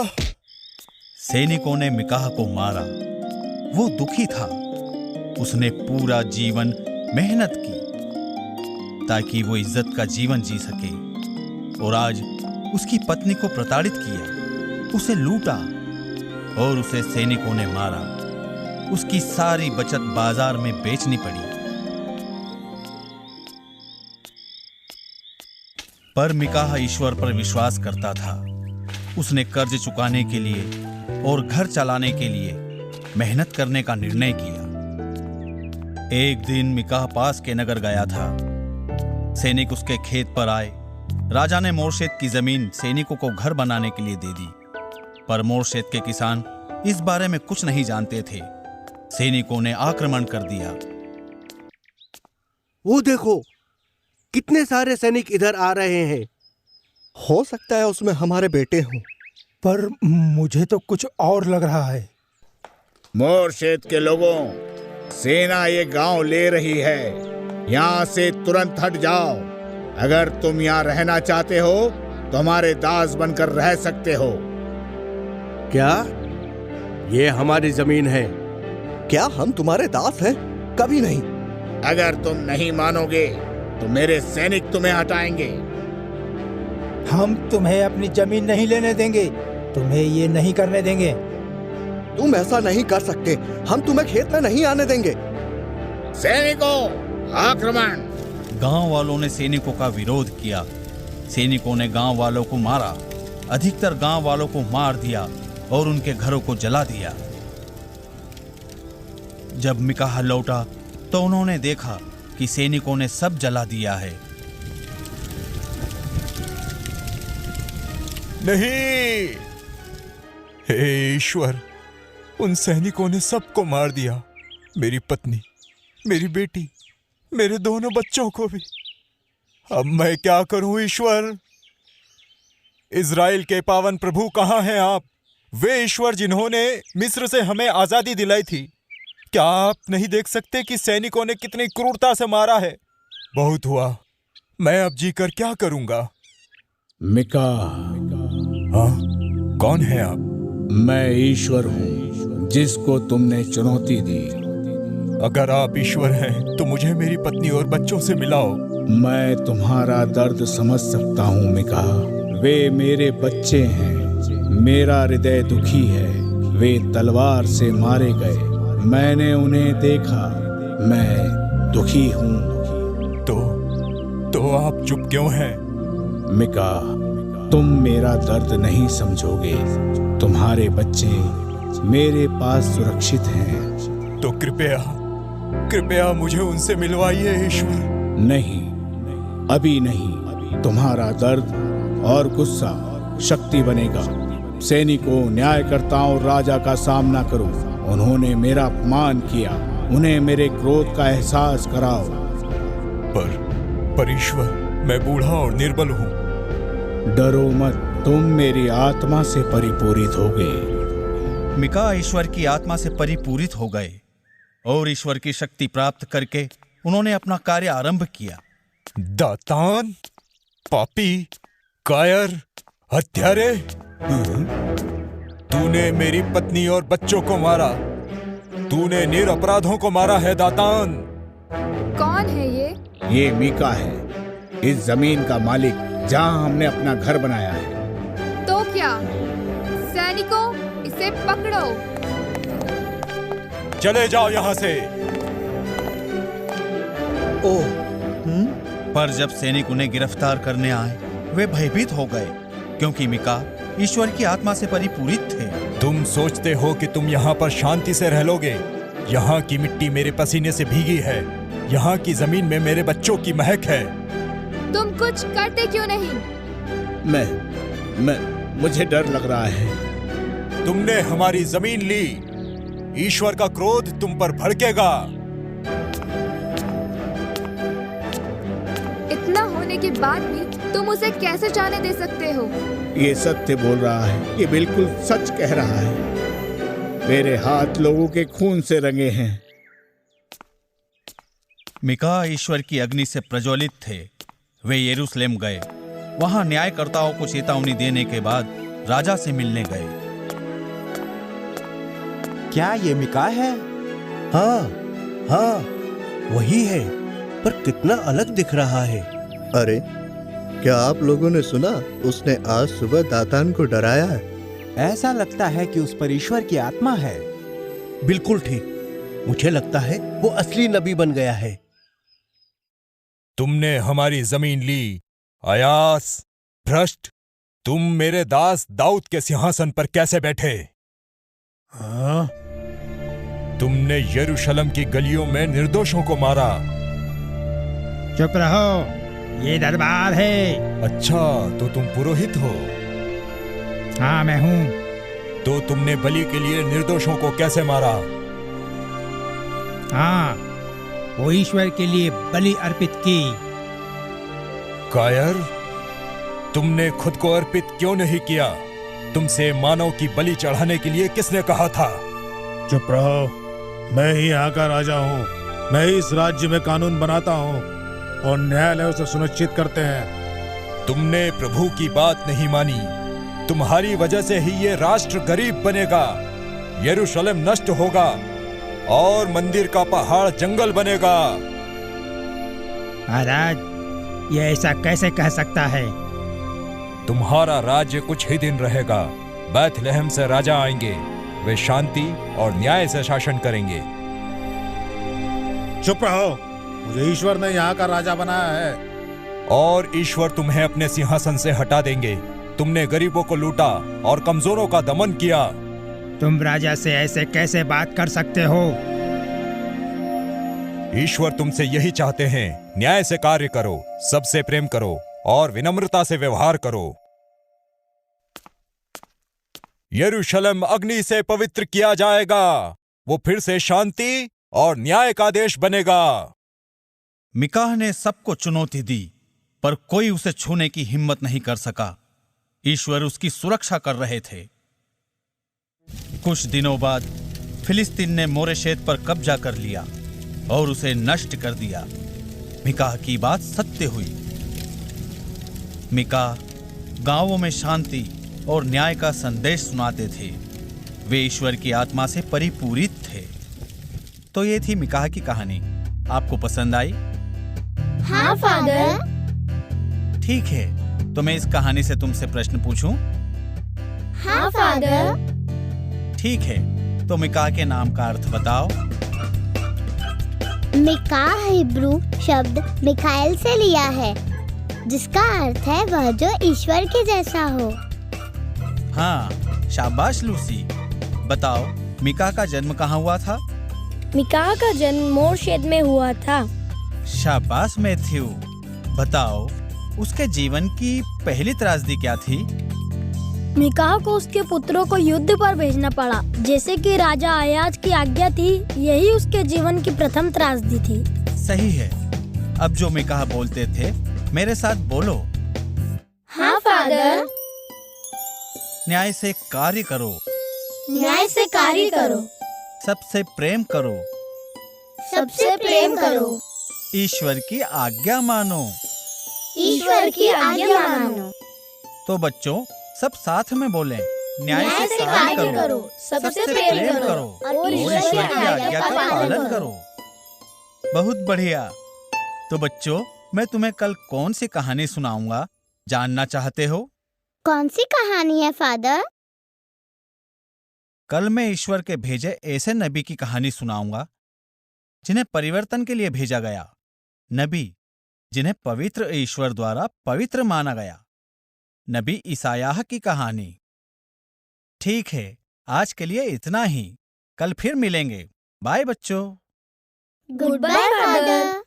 सैनिकों ने मिकाह को मारा। वो दुखी था। उसने पूरा जीवन मेहनत की ताकि वो इज्जत का जीवन जी सके, और आज उसकी पत्नी को प्रताड़ित किया, उसे लूटा और उसे सैनिकों ने मारा। उसकी सारी बचत बाजार में बेचनी पड़ी। पर मिकाह ईश्वर पर विश्वास करता था। उसने कर्ज चुकाने के लिए और घर चलाने के लिए मेहनत करने का निर्णय किया। एक दिन मिकाह पास के नगर गया था। सैनिक उसके खेत पर आए। राजा ने मोर्शेद की जमीन सैनिकों को घर बनाने के लिए दे दी, पर मोर्शेद के किसान इस बारे में कुछ नहीं जानते थे। सैनिकों ने आक्रमण कर दिया। वो देखो, कितने सारे सैनिक इधर आ रहे हैं। हो सकता है उसमें हमारे बेटे हों, पर मुझे तो कुछ और लग रहा है। मोर्शेद के लोगों, सेना ये गांव ले रही है। यहाँ से तुरंत हट जाओ। अगर तुम यहाँ रहना चाहते हो तो हमारे दास बनकर रह सकते हो। क्या? ये हमारी जमीन है। क्या हम तुम्हारे दास हैं? कभी नहीं। अगर तुम नहीं मानोगे तो मेरे सैनिक तुम्हें हटाएंगे। हम तुम्हें अपनी जमीन नहीं लेने देंगे, तुम्हें ये नहीं करने देंगे। तुम ऐसा नहीं कर सकते। हम तुम्हें खेत में नहीं आने देंगे। सैनिकों, आक्रमण! गांव वालों ने सैनिकों का विरोध किया। सैनिकों ने गांव वालों को मारा। अधिकतर गांव वालों को मार दिया और उनके घरों को जला दिया। जब मिकाह लौटा तो उन्होंने देखा कि सैनिकों ने सब जला दिया है। नहीं, हे ईश्वर, उन सैनिकों ने सबको मार दिया। मेरी पत्नी, मेरी बेटी, मेरे दोनों बच्चों को भी। अब मैं क्या करूं ईश्वर? इज़राइल के पावन प्रभु कहाँ हैं आप? वे ईश्वर जिन्होंने मिस्र से हमें आजादी दिलाई थी। क्या आप नहीं देख सकते कि सैनिकों ने कितनी क्रूरता से मारा है? बहुत हुआ। मैं अब जीकर क्या करूंगा? मिकाह, हाँ, कौन है आप? मैं ईश्वर हूँ जिसको तुमने चुनौती दी। अगर आप ईश्वर हैं तो मुझे मेरी पत्नी और बच्चों से मिलाओ। मैं तुम्हारा दर्द समझ सकता हूँ मिकाह। वे मेरे बच्चे हैं। मेरा हृदय दुखी है। वे तलवार से मारे गए। मैंने उन्हें देखा। मैं दुखी हूँ। तो आप चुप क्यों हैं? मिकाह, तुम मेरा दर्द नहीं समझोगे। तुम्हारे बच्चे मेरे पास सुरक्षित हैं। तो कृपया मुझे उनसे मिलवाइए ईश्वर। नहीं, अभी नहीं। तुम्हारा दर्द और गुस्सा शक्ति बनेगा। सैनिकों, न्यायकर्ताओं और राजा का सामना करो। उन्होंने मेरा अपमान किया। उन्हें मेरे क्रोध का एहसास कराओ। पर ईश्वर, मैं बूढ़ा और निर्बल हूँ। डरो मत, तुम मेरी आत्मा से परिपूरित होगे। मिकाह ईश्वर की आत्मा से परिपूरित हो गए और ईश्वर की शक्ति प्राप्त करके उन्होंने अपना कार्य आरंभ किया। दातान, पापी, कायर, हत्यारे, तूने मेरी पत्नी और बच्चों को मारा। तूने निरपराधों को मारा है दातान। कौन है ये? ये मीका है, इस जमीन का मालिक जहाँ हमने अपना घर बनाया है। तो क्या? सैनिकों, इसे पकड़ो। चले जाओ यहाँ से। ओह, पर जब सैनिक उन्हें गिरफ्तार करने आए, वे भयभीत हो गए, क्योंकि मिकाह ईश्वर की आत्मा से परिपूरित थे। तुम सोचते हो कि तुम यहाँ पर शांति से रह लोगे? यहाँ की मिट्टी मेरे पसीने से भीगी है। यहाँ की जमीन में मेरे बच्चों की महक है। तुम कुछ करते क्यों नहीं? मुझे डर लग रहा है। तुमने हमारी जमीन ली। ईश्वर का क्रोध तुम पर भड़केगा। इतना होने के बाद भी तुम उसे कैसे जाने दे सकते हो? ये सत्य बोल रहा है। ये बिल्कुल सच कह रहा है। मेरे हाथ लोगों के खून से रंगे हैं। मिकाह ईश्वर की अग्नि से प्रज्वलित थे। वे यरूशलेम गए। वहां न्यायकर्ताओं को चेतावनी देने के बाद राजा से मिलने गए। क्या ये मिका है? हाँ हाँ, वही है, पर कितना अलग दिख रहा है। अरे, क्या आप लोगों ने सुना? उसने आज सुबह दातान को डराया है। ऐसा लगता है कि उस पर ईश्वर की आत्मा है। बिल्कुल ठीक, मुझे लगता है वो असली नबी बन गया है। तुमने हमारी जमीन ली, अयास भ्रष्ट। तुम मेरे दास दाऊद के सिंहासन पर कैसे बैठे? हाँ? तुमने यरूशलेम की गलियों में निर्दोषों को मारा। चुप रहो, ये दरबार है। अच्छा, तो तुम पुरोहित हो? हाँ, मैं हूँ। तो तुमने बलि के लिए निर्दोषों को कैसे मारा? हाँ, वो ईश्वर के लिए बलि अर्पित की। कायर, तुमने खुद को अर्पित क्यों नहीं किया? तुमसे मानव की बलि चढ़ाने के लिए किसने कहा था? चुप रहो, मैं ही यहाँ का राजा हूँ। मैं ही इस राज्य में कानून बनाता हूँ और न्यायालय उसे सुनिश्चित करते हैं। तुमने प्रभु की बात नहीं मानी। तुम्हारी वजह से ही ये राष्ट्र गरीब बनेगा, यरूशलेम नष्ट होगा और मंदिर का पहाड़ जंगल बनेगा। महाराज, ये ऐसा कैसे कह सकता है? तुम्हारा राज्य कुछ ही दिन रहेगा। बैतलहम से राजा आएंगे, वे शांति और न्याय से शासन करेंगे। चुप रहो, मुझे ईश्वर ने यहाँ का राजा बनाया है। और ईश्वर तुम्हें अपने सिंहासन से हटा देंगे। तुमने गरीबों को लूटा और कमजोरों का दमन किया। तुम राजा से ऐसे कैसे बात कर सकते हो? ईश्वर तुमसे यही चाहते हैं, न्याय से कार्य करो, सबसे प्रेम करो और विनम्रता से व्यवहार करो। यरूशलेम अग्नि से पवित्र किया जाएगा, वो फिर से शांति और न्याय का देश बनेगा। मिकाह ने सबको चुनौती दी, पर कोई उसे छूने की हिम्मत नहीं कर सका। ईश्वर उसकी सुरक्षा कर रहे थे। कुछ दिनों बाद फिलिस्तीन ने मोरेशेत पर कब्जा कर लिया और उसे नष्ट कर दिया। मिकाह की बात सत्य हुई। मिकाह गांवों में शांति और न्याय का संदेश सुनाते थे। वे ईश्वर की आत्मा से परिपूरित थे। तो ये थी मिकाह की कहानी। आपको पसंद आई? हाँ फादर। ठीक है, तो मैं इस कहानी से तुमसे प्रश्न पूछूं? हाँ फादर। ठीक है, तो मिकाह के नाम का अर्थ बताओ। मिकाह हिब्रू शब्द मिकाएल से लिया है, जिसका अर्थ है वह जो ईश्वर के जैसा हो। हाँ, शाबाश लूसी। बताओ, मिकाह का जन्म कहाँ हुआ था? मिकाह का जन्म मोरेशेत में हुआ था। शाबाश मैथ्यू। बताओ, उसके जीवन की पहली त्रासदी क्या थी? मिकाह को उसके पुत्रों को युद्ध पर भेजना पड़ा। जैसे कि राजा अयाज की आज्ञा थी, यही उसके जीवन की प्रथम त्रासदी थी। सही है। अब जो मिकाह बोलते थे, मेरे साथ बोलो। हाँ फादर। न्याय से कार्य करो, न्याय से कार्य करो, सबसे प्रेम करो, सबसे प्रेम करो, ईश्वर की आज्ञा मानो। ईश्वर की आज्ञा मानो। तो बच्चों, सब साथ में बोलें। न्याय से कार्य करो, सबसे प्रेम करो और ईश्वर की आज्ञा का पालन करो। बहुत बढ़िया। तो बच्चों, मैं तुम्हें कल कौन सी कहानी सुनाऊंगा, जानना चाहते हो? कौन सी कहानी है फादर? कल मैं ईश्वर के भेजे ऐसे नबी की कहानी सुनाऊंगा जिन्हें परिवर्तन के लिए भेजा गया। नबी जिन्हें पवित्र ईश्वर द्वारा पवित्र माना गया। नबी ईसायाह की कहानी। ठीक है, आज के लिए इतना ही। कल फिर मिलेंगे। बाय बच्चों। Good bye father.